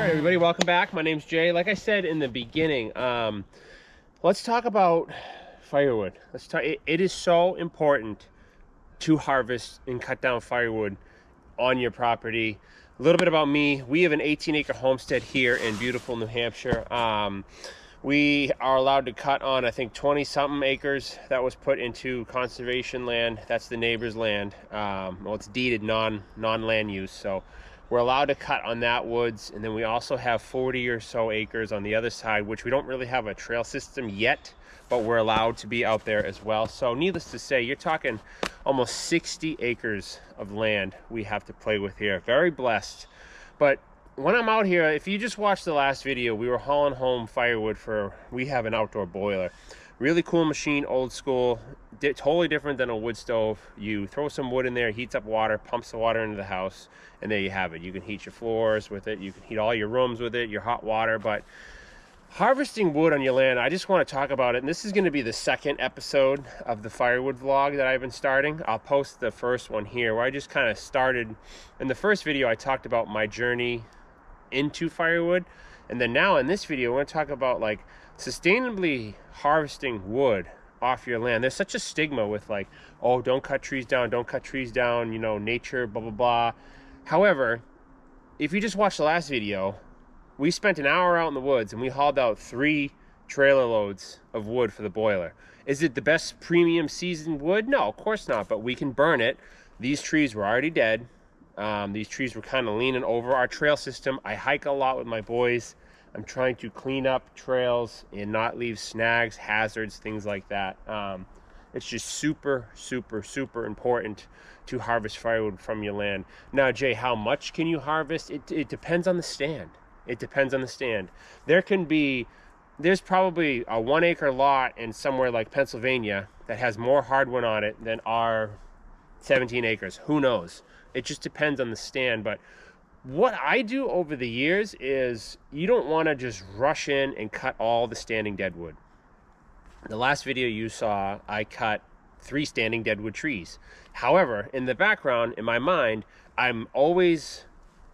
right, everybody, welcome back. My name's Jay. Like I said in the beginning, let's talk about firewood. It is so important to harvest and cut down firewood on your property. A little bit about me. We have an 18-acre homestead here in beautiful New Hampshire. We are allowed to cut on, I think, 20-something acres that was put into conservation land. That's the neighbor's land. Well, it's deeded non-land use, so we're allowed to cut on that woods. And then we also have 40 or so acres on the other side, which we don't really have a trail system yet, but we're allowed to be out there as well. So needless to say, you're talking almost 60 acres of land we have to play with here. Very blessed. But when I'm out here, if you just watched the last video, we were hauling home firewood we have an outdoor boiler. Really cool machine, old school, totally different than a wood stove. You throw some wood in there, heats up water, pumps the water into the house, and there you have it. You can heat your floors with it, you can heat all your rooms with it, your hot water. But harvesting wood on your land, I just want to talk about it. And this is going to be the second episode of the firewood vlog that I've been starting. I'll post the first one here where I just kind of started. In the first video, I talked about my journey into firewood, and then now in this video we're going to talk about like sustainably harvesting wood off your land. There's such a stigma with like, oh, don't cut trees down, you know, nature, blah blah blah. However, if you just watch the last video, we spent an hour out in the woods and we hauled out 3 trailer loads of wood for the boiler. Is it the best premium seasoned wood? No, of course not, but we can burn it. These trees were already dead. These trees were kind of leaning over our trail system. I hike a lot with my boys. I'm trying to clean up trails and not leave snags, hazards, things like that. It's just super, super, super important to harvest firewood from your land. Now, Jay, how much can you harvest? It depends on the stand. It depends on the stand. There's probably a 1-acre lot in somewhere like Pennsylvania that has more hardwood on it than our 17 acres. Who knows? It just depends on the stand. But what I do over the years is you don't want to just rush in and cut all the standing deadwood. The last video you saw, I cut 3 standing deadwood trees. However, in the background, in my mind, I'm always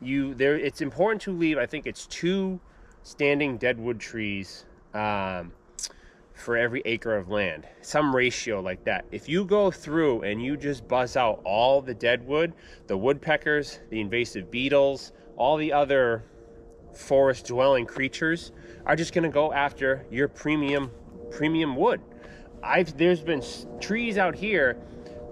it's important to leave, I think it's 2 standing deadwood trees for every acre of land, some ratio like that. If you go through and you just buzz out all the deadwood, the woodpeckers, the invasive beetles, all the other forest dwelling creatures are just going to go after your premium wood. There's been trees out here,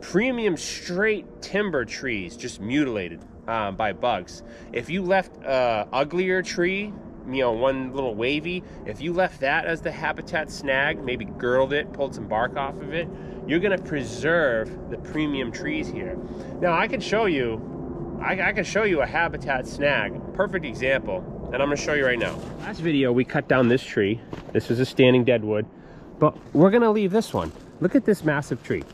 premium straight timber trees, just mutilated by bugs. If you left a uglier tree, you know, one little wavy, if you left that as the habitat snag, maybe girdled it, pulled some bark off of it, you're going to preserve the premium trees here. Now I can show you a habitat snag, perfect example, and I'm going to show you right now. Last video we cut down this tree. This was a standing deadwood, but we're going to leave this one. Look at this massive tree.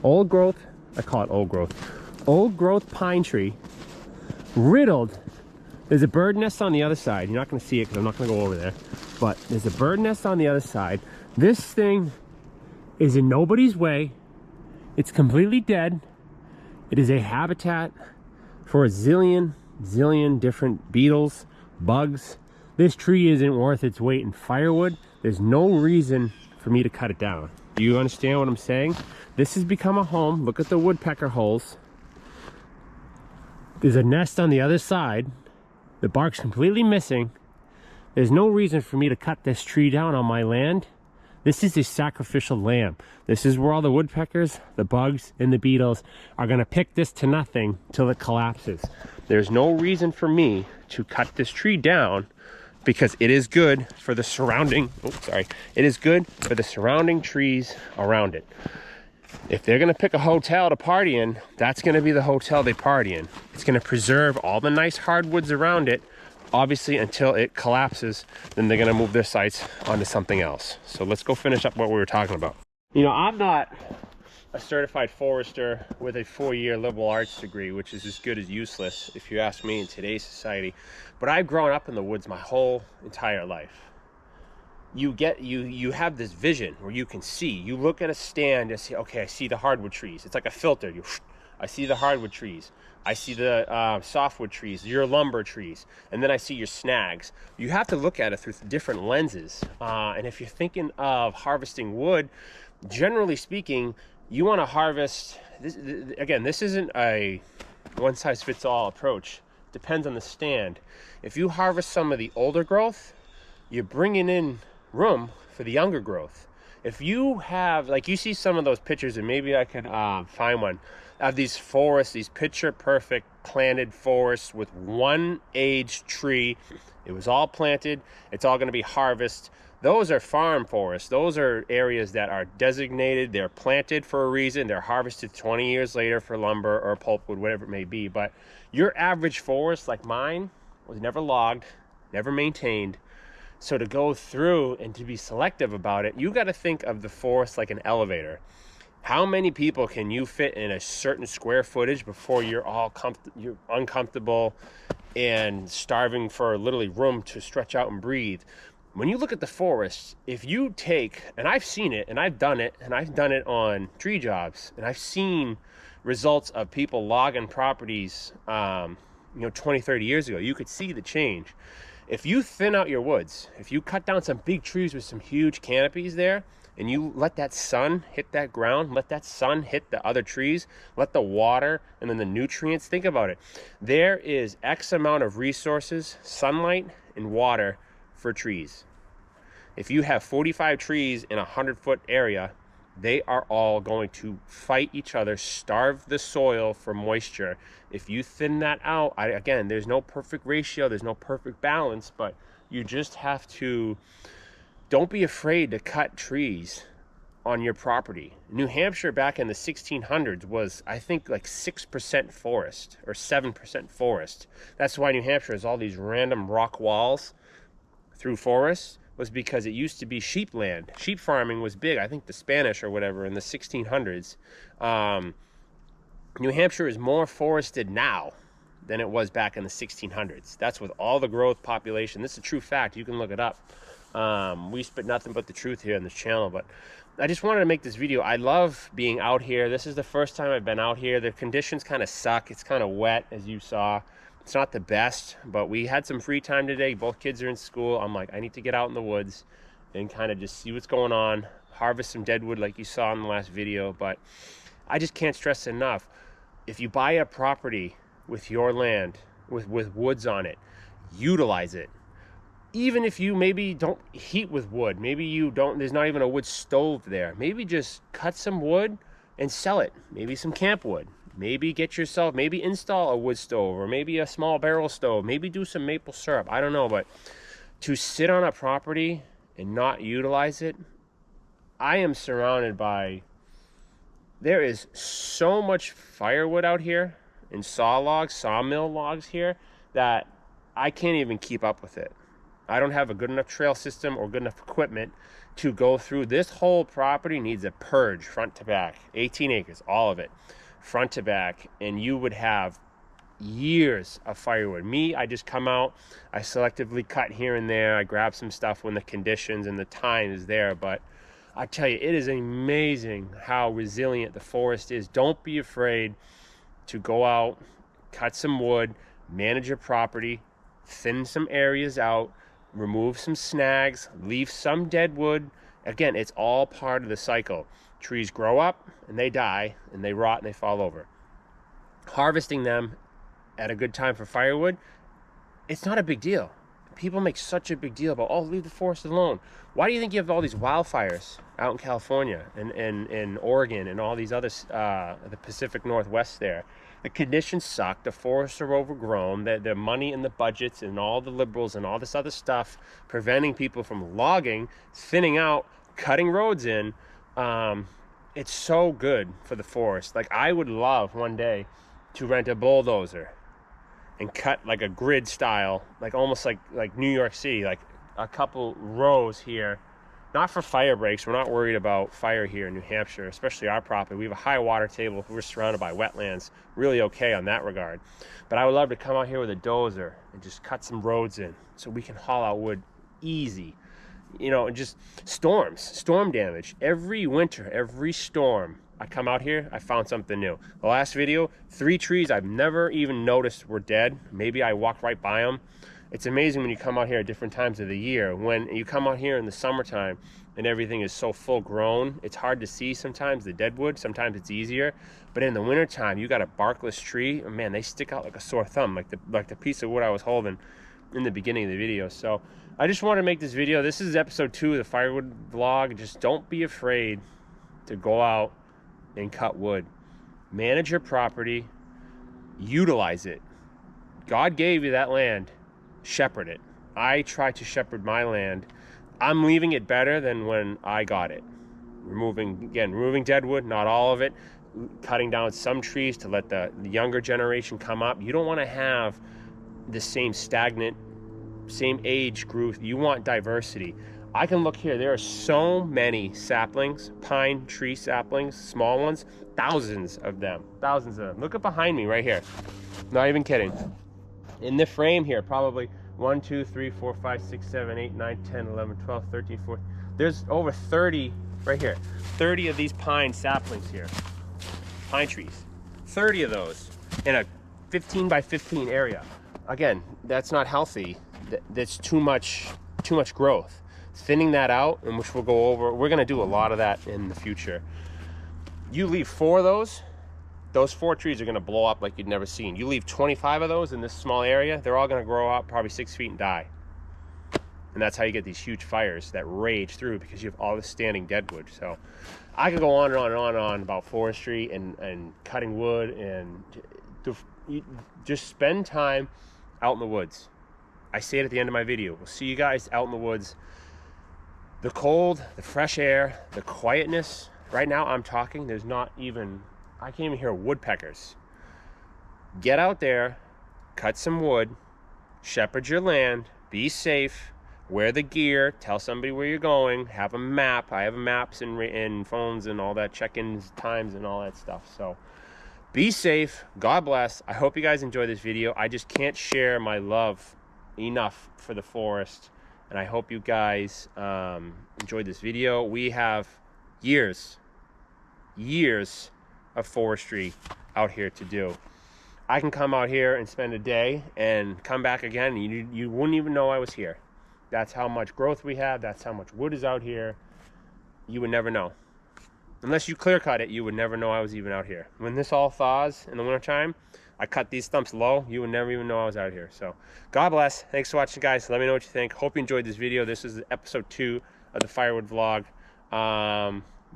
Old growth, I call it old growth pine tree, riddled. There's a bird nest on the other side. You're not going to see it because I'm not going to go over there. But there's a bird nest on the other side. This thing is in nobody's way. It's completely dead. It is a habitat for a zillion different beetles, bugs. This tree isn't worth its weight in firewood. There's no reason for me to cut it down. Do you understand what I'm saying? This has become a home. Look at the woodpecker holes. There's a nest on the other side. The bark's completely missing. There's no reason for me to cut this tree down on my land. This is a sacrificial lamb. This is where all the woodpeckers, the bugs, and the beetles are going to pick this to nothing till it collapses. There's no reason for me to cut this tree down because it is good for the surrounding, it is good for the surrounding trees around it. If they're going to pick a hotel to party in, that's going to be the hotel they party in. It's going to preserve all the nice hardwoods around it, obviously, until it collapses. Then they're going to move their sites onto something else. So let's go finish up what we were talking about. You know, I'm not a certified forester with a 4-year liberal arts degree, which is as good as useless, if you ask me, in today's society. But I've grown up in the woods my whole entire life. You have this vision where you can see. You look at a stand and say, okay, I see the hardwood trees. It's like a filter. I see the hardwood trees. I see the softwood trees, your lumber trees, and then I see your snags. You have to look at it through different lenses. And if you're thinking of harvesting wood, generally speaking, you want to harvest, again, this isn't a one-size-fits-all approach. Depends on the stand. If you harvest some of the older growth, you're bringing in room for the younger growth. If you have, like you see some of those pictures, and maybe I can find one, of these forests, these picture perfect planted forests with one aged tree. It was all planted. It's all going to be harvested. Those are farm forests. Those are areas that are designated. They're planted for a reason. They're harvested 20 years later for lumber or pulpwood, whatever it may be. But your average forest, like mine, was never logged, never maintained. So to go through and to be selective about it, you got to think of the forest like an elevator. How many people can you fit in a certain square footage before you're you're uncomfortable and starving for literally room to stretch out and breathe? When you look at the forest, if you take, and I've seen it, and I've done it on tree jobs, and I've seen results of people logging properties, 20, 30 years ago. You could see the change. If you thin out your woods, if you cut down some big trees with some huge canopies there, and you let that sun hit that ground, let that sun hit the other trees, let the water and then the nutrients, think about it. There is X amount of resources, sunlight and water for trees. If you have 45 trees in a 100-foot area, they are all going to fight each other, starve the soil for moisture. If you thin that out, again, there's no perfect ratio, there's no perfect balance, but you just have to, don't be afraid to cut trees on your property. New Hampshire back in the 1600s was, I think, like 6% forest or 7% forest. That's why New Hampshire has all these random rock walls through forests, was because it used to be sheep land. Sheep farming was big. I think the Spanish or whatever in the 1600s. New Hampshire is more forested now than it was back in the 1600s. That's with all the growth population. This is a true fact. You can look it up. We spit nothing but the truth here on this channel, but I just wanted to make this video. I love being out here. This is the first time I've been out here. The conditions kind of suck. It's kind of wet, as you saw. It's not the best, but we had some free time today. Both kids are in school. I'm like, I need to get out in the woods and kind of just see what's going on, harvest some deadwood like you saw in the last video. But I just can't stress enough, if you buy a property with your land, with woods on it, utilize it. Even if you maybe don't heat with wood, maybe you don't, there's not even a wood stove there, maybe just cut some wood and sell it. Maybe some camp wood. Maybe get yourself, maybe install a wood stove or maybe a small barrel stove. Maybe do some maple syrup. I don't know, but to sit on a property and not utilize it, I am surrounded by, there is so much firewood out here and sawmill logs here that I can't even keep up with it. I don't have a good enough trail system or good enough equipment to go through. This whole property needs a purge front to back, 18 acres, all of it, front to back, and you would have years of firewood. Me, I just come out, I selectively cut here and there, I grab some stuff when the conditions and the time is there, but I tell you, it is amazing how resilient the forest is. Don't be afraid to go out, cut some wood, manage your property, thin some areas out, remove some snags, leave some dead wood. Again, it's all part of the cycle. Trees grow up and they die and they rot and they fall over. Harvesting them at a good time for firewood, it's not a big deal. People make such a big deal about, oh, leave the forest alone. Why do you think you have all these wildfires out in California and Oregon and all these other, the Pacific Northwest there? The conditions suck. The forests are overgrown. The money and the budgets and all the liberals and all this other stuff preventing people from logging, thinning out, cutting roads in. It's so good for the forest. Like, I would love one day to rent a bulldozer and cut like a grid style, like almost like New York City, like a couple rows here. Not for fire breaks. We're not worried about fire here in New Hampshire, especially our property. We have a high water table. We're surrounded by wetlands. Really okay on that regard. But I would love to come out here with a dozer and just cut some roads in so we can haul out wood easy. You know, and just storm damage. Every winter, every storm, I come out here, I found something new. The last video, 3 trees I've never even noticed were dead. Maybe I walked right by them. It's amazing when you come out here at different times of the year. When you come out here in the summertime and everything is so full grown, it's hard to see sometimes the deadwood. Sometimes it's easier. But in the wintertime, you got a barkless tree, and man, they stick out like a sore thumb, like the piece of wood I was holding in the beginning of the video. So I just want to make this video. This is episode 2 of the Firewood vlog. Just don't be afraid to go out and cut wood. Manage your property, utilize it. God gave you that land, shepherd it. I try to shepherd my land. I'm leaving it better than when I got it. Removing deadwood, not all of it, cutting down some trees to let the younger generation come up. You don't want to have the same stagnant, same age group. You want diversity. I can look here. There are so many saplings, pine tree saplings, small ones, thousands of them. Look at behind me right here. Not even kidding. In the frame here, probably 1, 2, 3, 4, 5, 6, 7, 8, 9, 10, 11, 12, 13, 14. There's over 30 right here. 30 of these pine saplings here. Pine trees. 30 of those in a 15 by 15 area. Again, that's not healthy. That's too much growth. Thinning that out, and which we'll go over, we're going to do a lot of that in the future. You leave 4 of those 4 trees are going to blow up like you'd never seen. You leave 25 of those in this small area, they're all going to grow up probably 6 feet and die. And that's how you get these huge fires that rage through, because you have all this standing deadwood. So I could go on and on and on and on about forestry and cutting wood, and just spend time out in the woods. I say it at the end of my video. We'll see you guys out in the woods. The cold, the fresh air, the quietness. Right now I'm talking, I can't even hear woodpeckers. Get out there, cut some wood, shepherd your land, be safe, wear the gear, tell somebody where you're going, have a map. I have maps and phones and all that, check-in times and all that stuff. So be safe. God bless. I hope you guys enjoy this video. I just can't share my love enough for the forest, and I hope you guys enjoyed this video. We have years of forestry out here to do. I can come out here and spend a day and come back again, and you wouldn't even know I was here. That's how much growth we have. That's how much wood is out here. You would never know. Unless you clear cut it, you would never know I was even out here. When this all thaws in the wintertime, I cut these stumps low, you would never even know I was out here. So God bless. Thanks for watching, guys. Let me know what you think. Hope you enjoyed this video. This is episode 2 of the Firewood vlog.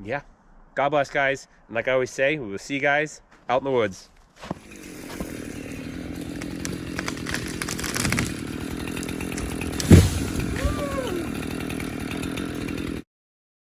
Yeah. God bless, guys. And like I always say, we will see you guys out in the woods.